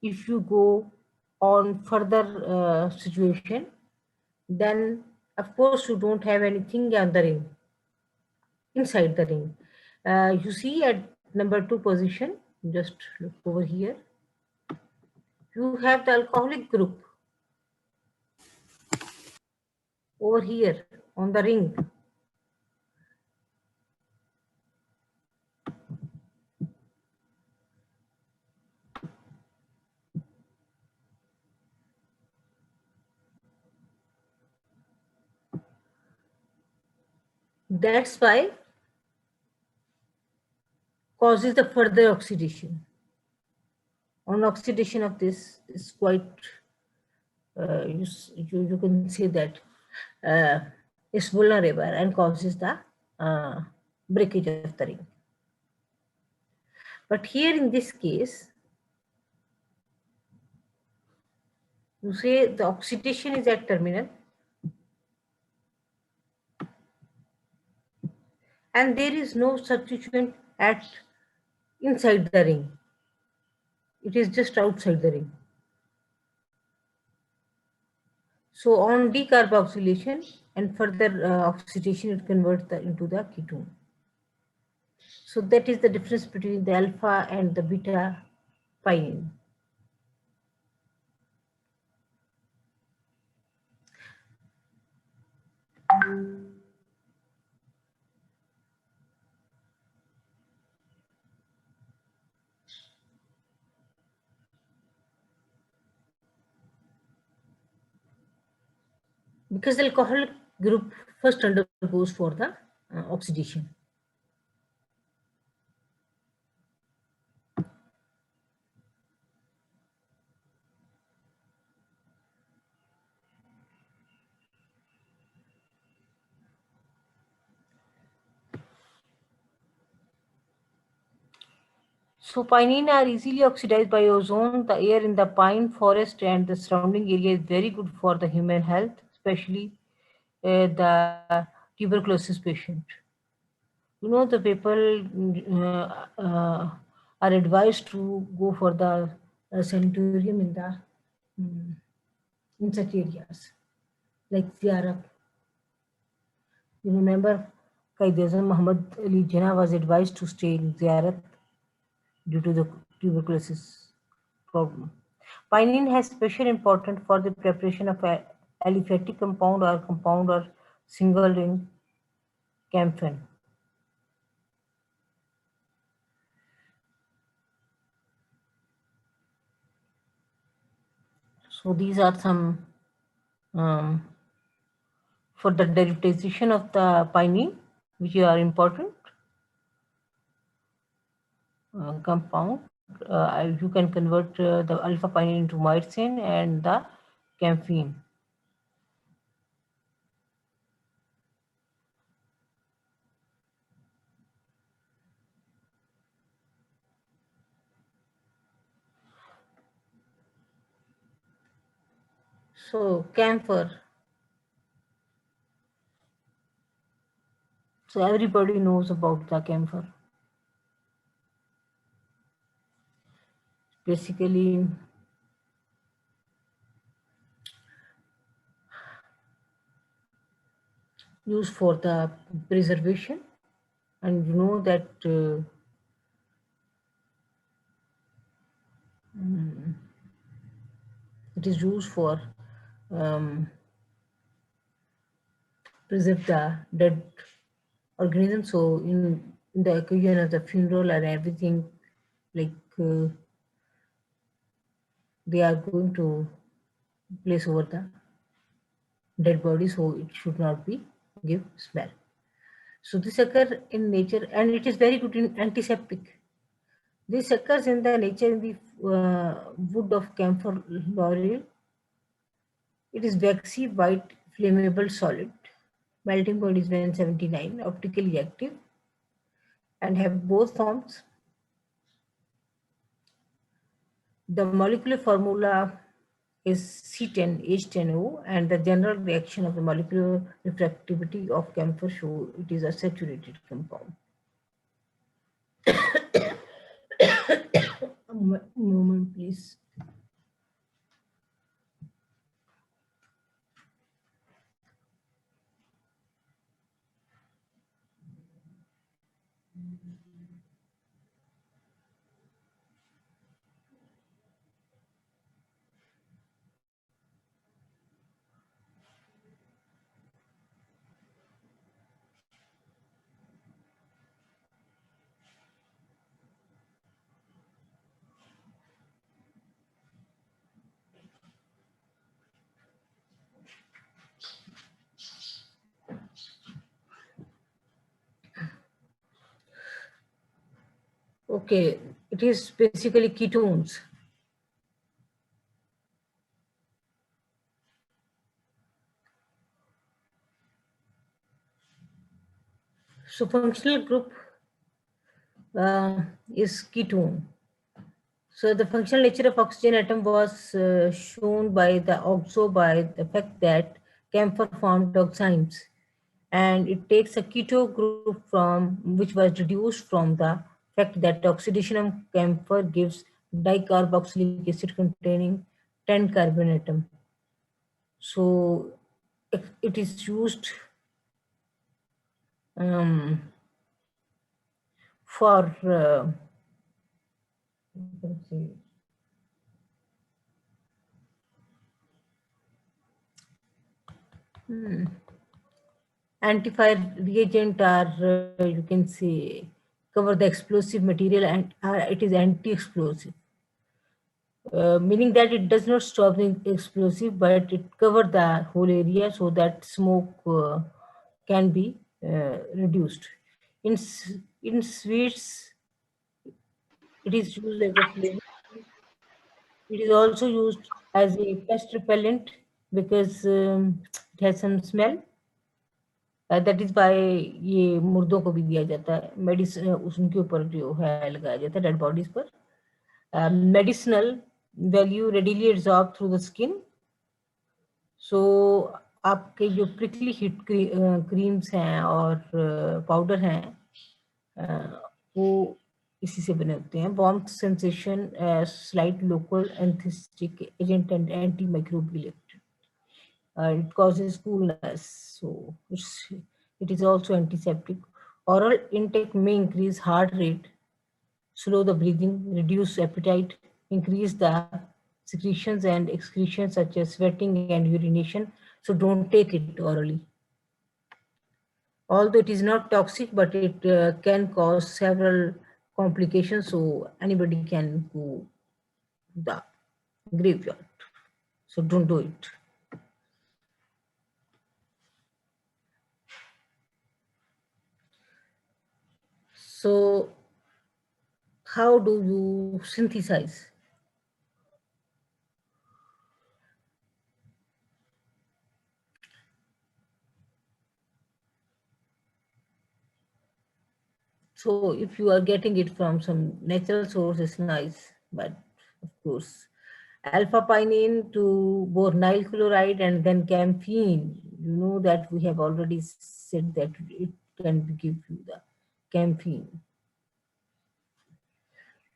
if you go on further situation, then of course you don't have anything on the ring, inside the ring. You see at number 2 position, just look over here, you have the alcoholic group over here on the ring. That's why causes the further oxidation. On oxidation of this is quite, you can say that is vulnerable and causes the breakage of the ring. But here in this case, you say the oxidation is at terminal and there is no substituent at inside the ring. It is just outside the ring. So on decarboxylation and further oxidation, it converts into the ketone. So that is the difference between the alpha and the beta pinene. Because the alcoholic group first undergoes for the oxidation. So pinene are easily oxidized by ozone. The air in the pine forest and the surrounding area is very good for the human health, especially the tuberculosis patient. You know, the people are advised to go for the sanatorium in the in such areas like Ziyarat. You remember Qaid-e-Azam Muhammad Ali Jinnah was advised to stay in Ziyarat due to the tuberculosis problem. Pinene has special importance for the preparation of aliphatic compound or single ring camphene. So these are some for the derivatization of the pinene, which are important compound. You can convert the alpha pinene into mycin and the camphene. So camphor. So everybody knows about the camphor. Basically, used for the preservation, and you know that it is used for preserve the dead organism. So in the occasion of the funeral and everything, like they are going to place over the dead body, so it should not be give smell. So this occurs in nature and it is very good in antiseptic. This occurs in the nature in the wood of camphor laurel. It is waxy white flammable solid. Melting point is 179, optically active, and have both forms. The molecular formula is C10H10O, and the general reaction of the molecular refractivity of camphor show it is a saturated compound. A moment, please. Okay, it is basically ketones. So functional group is ketone. So the functional nature of oxygen atom was shown by the fact that camphor formed oximes, and it takes a keto group from which was reduced from the fact that oxidation of camphor gives dicarboxylic acid containing 10 carbon atom. So it is used um, for let's see, anti-fire reagent are you can say cover the explosive material, and it is anti-explosive, meaning that it does not stop the explosive, but it cover the whole area so that smoke can be reduced. In sweets, it is used as a flavor. It is also used as a pest repellent because it has some smell. That is why ये मुर्दों को भी दिया जाता है medicine, उनके ऊपर जो है लगाया जाता है डेड बॉडीज पर। Medicinal value readily absorb through the skin. So आपके जो प्रिकली हीट क्रीम्स हैं और पाउडर हैं वो इसी से बने होते हैं। Warm sensation, slight local anaesthetic agent and anti microbial activity. It causes coolness, so it is also antiseptic. Oral intake may increase heart rate, slow the breathing, reduce appetite, increase the secretions and excretions such as sweating and urination. So don't take it orally. Although it is not toxic, but it can cause several complications. So anybody can go to the graveyard. So don't do it. So how do you synthesize? So if you are getting it from some natural source, it's nice. But of course, alpha pinene to bornyl chloride and then campheine, you know that we have already said that it can give you the campheine.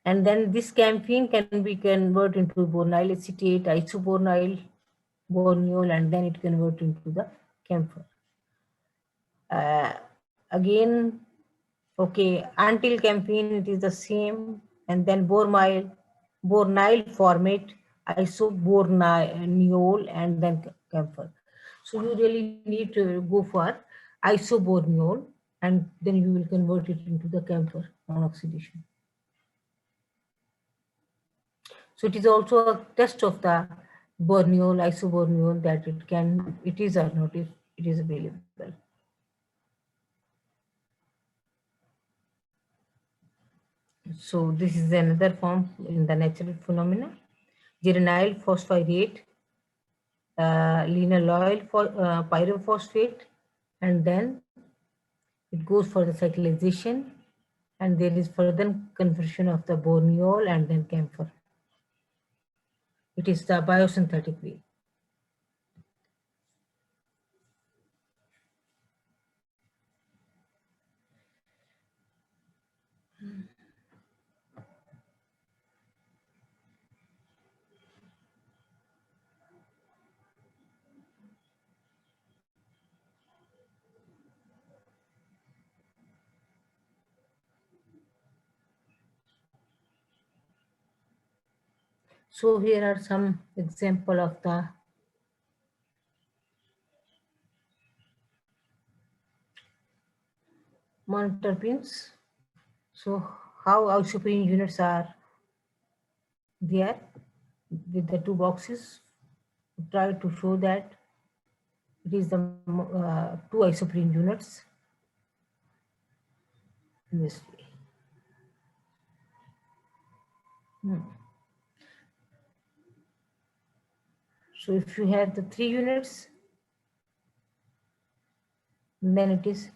And then this campheine can be converted into bornyl acetate, isobornyl, borneol, and then it converts into the camphor. Uh, Again, okay, until campaign it is the same, and then bornyl formate, isoborneol, and then camphor. So you really need to go for isoborneol, and then you will convert it into the camphor on oxidation. So it is also a test of the borneol, isoborneol, that it is or not, if it is available. So this is another form in the natural phenomena. Geranyl phosphorate, linaloyl pyrophosphate, and then it goes for the cyclization, and there is further conversion of the borneol and then camphor. It is the biosynthetic way. So here are some example of the monoterpenes. So how isoprene units are there with the two boxes. Try to show that it is the two isoprene units in this way. So if you have the 3 units, then it is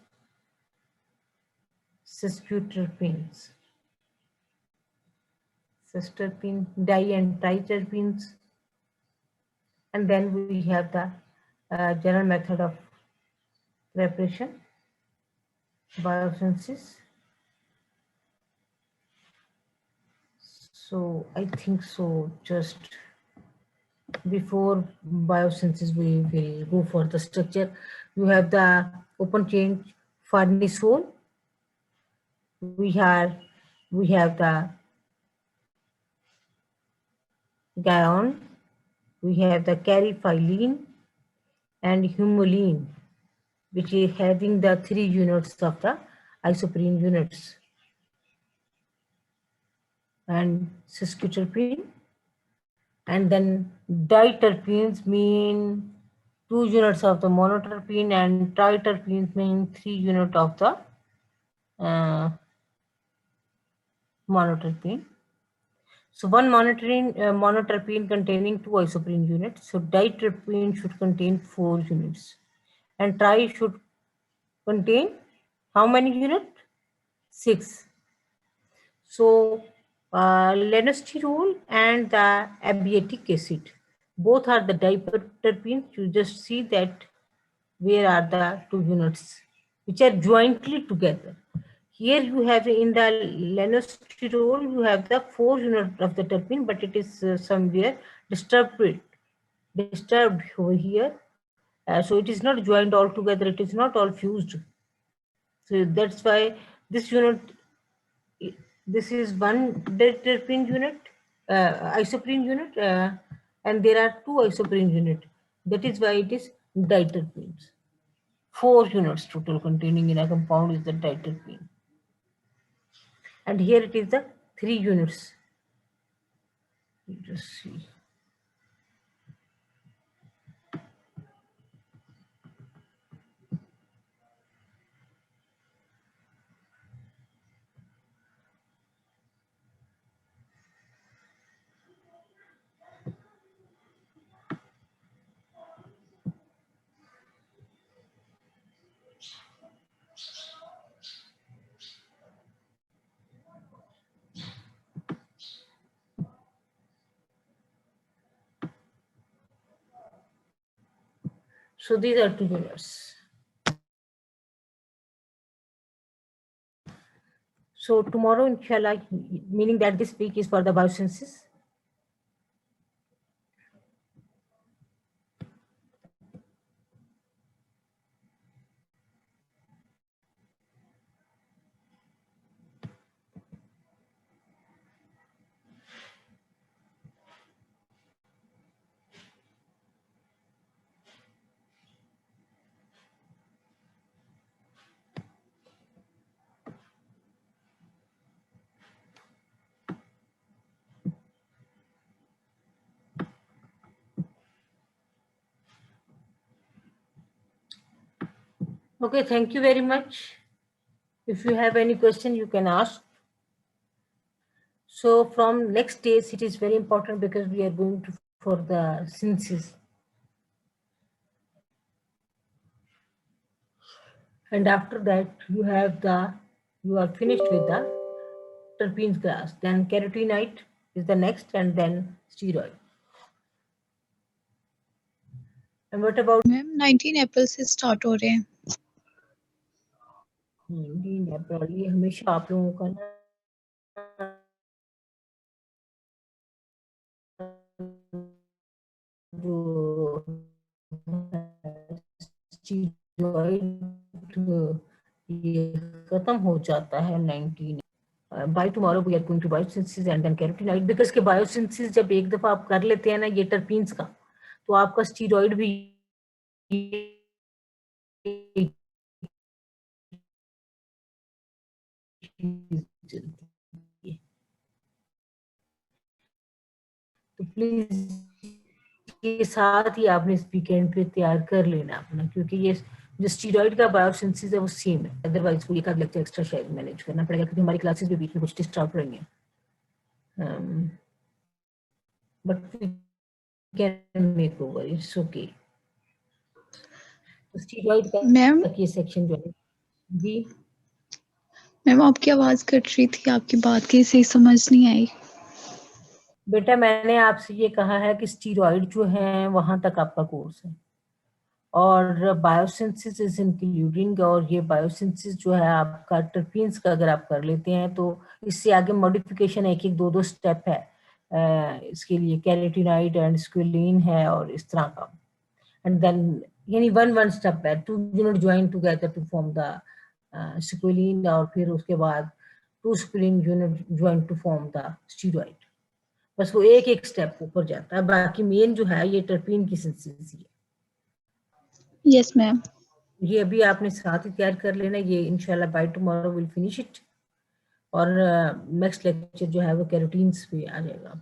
cis-buterpenes, cis-terpene, di and triterpenes, and then we have the general method of preparation, biosynthesis. So I think so. Just before biosynthesis, we will go for the structure. You have the open chain farnesol. We have the guion. We have the caryophyllene and humulene, which is having the 3 units of the isoprene units, and cis-buterpene. And then diterpenes mean 2 units of the monoterpene, and triterpenes mean 3 units of the monoterpene. So one monoterpene containing 2 isoprene units. So diterpene should contain 4 units, and tri should contain how many units? 6. So lenosterol and the abietic acid, both are the diterpenes. You just see that where are the 2 units which are jointly together. Here you have in the lenosterol, you have the 4 units of the terpene, but it is somewhere disturbed over here. So it is not joined all together, it is not all fused. So that's why this unit, this is one terpene unit, isoprene unit, and there are 2 isoprene unit. That is why it is diterpenes. 4 units total containing in a compound is the diterpene. And here it is the 3 units. You just see. So these are 2 units. So tomorrow, inshallah, meaning that this week is for the biosynthesis. Okay, thank you very much. If you have any question, you can ask. So from next days, it is very important because we are going to for the synthesis. And after that, you are finished with the terpenes class. Then carotenoid is the next, and then steroid. And what about ma'am 19 अप्रैल से start हो रहे हैं 19 अप्रैल? ये हमेशा आप लोगों का ना जो steroid ये खत्म हो जाता है 19. By tomorrow we are going to biosynthesis and then carotenoid, because के biosynthesis जब एक दफा आप कर लेते हैं ना ये terpenes का, तो आपका steroid भी तो प्लीज ये साथ ही आपने इस वीकेंड पे तैयार कर लेना अपना, क्योंकि ये जो स्टीरॉइड का बायोसिंथेसिस है वो सेम है. अदरवाइज वो एक आध लेक्चर एक्स्ट्रा शायद मैनेज करना पड़ेगा, क्योंकि हमारी क्लासेस भी बीच में कुछ डिस्टर्ब रही हैं. but we can make over. It's okay. तो स्टीरॉइड का मैम ये सेक्शन जो है जी मैम आपकी आवाज कट रही थी, आपकी बात की सही समझ नहीं आई। बेटा मैंने आपसे ये कहा है कि स्टीरॉइड जो है वहां तक आपका कोर्स है और बायोसिंथेसिस इज इंक्लूडिंग, और ये बायोसिंथेसिस जो है आपका टर्पीन्स का अगर आप कर लेते हैं तो इससे आगे मॉडिफिकेशन एक एक दो स्टेप है इसके लिए, कैरोटीनॉइड एंड स्क्विलीन है और इस तरह का, एंड देन यानी वन स्टेप है, 2 unit join together to form the squalene, और फिर उसके बाद 2 squalene unit join to form the steroid. बस वो एक एक स्टेप ऊपर जाता है, बाकी मेन जो है ये टर्पीन की सिंथेसिस है। Yes ma'am. ये अभी आपने साथ ही तैयार कर लेना, ये इंशाल्लाह by tomorrow will finish it, और नेक्स्ट लेक्चर जो है वो कैरोटीन्स पे आ जाएगा।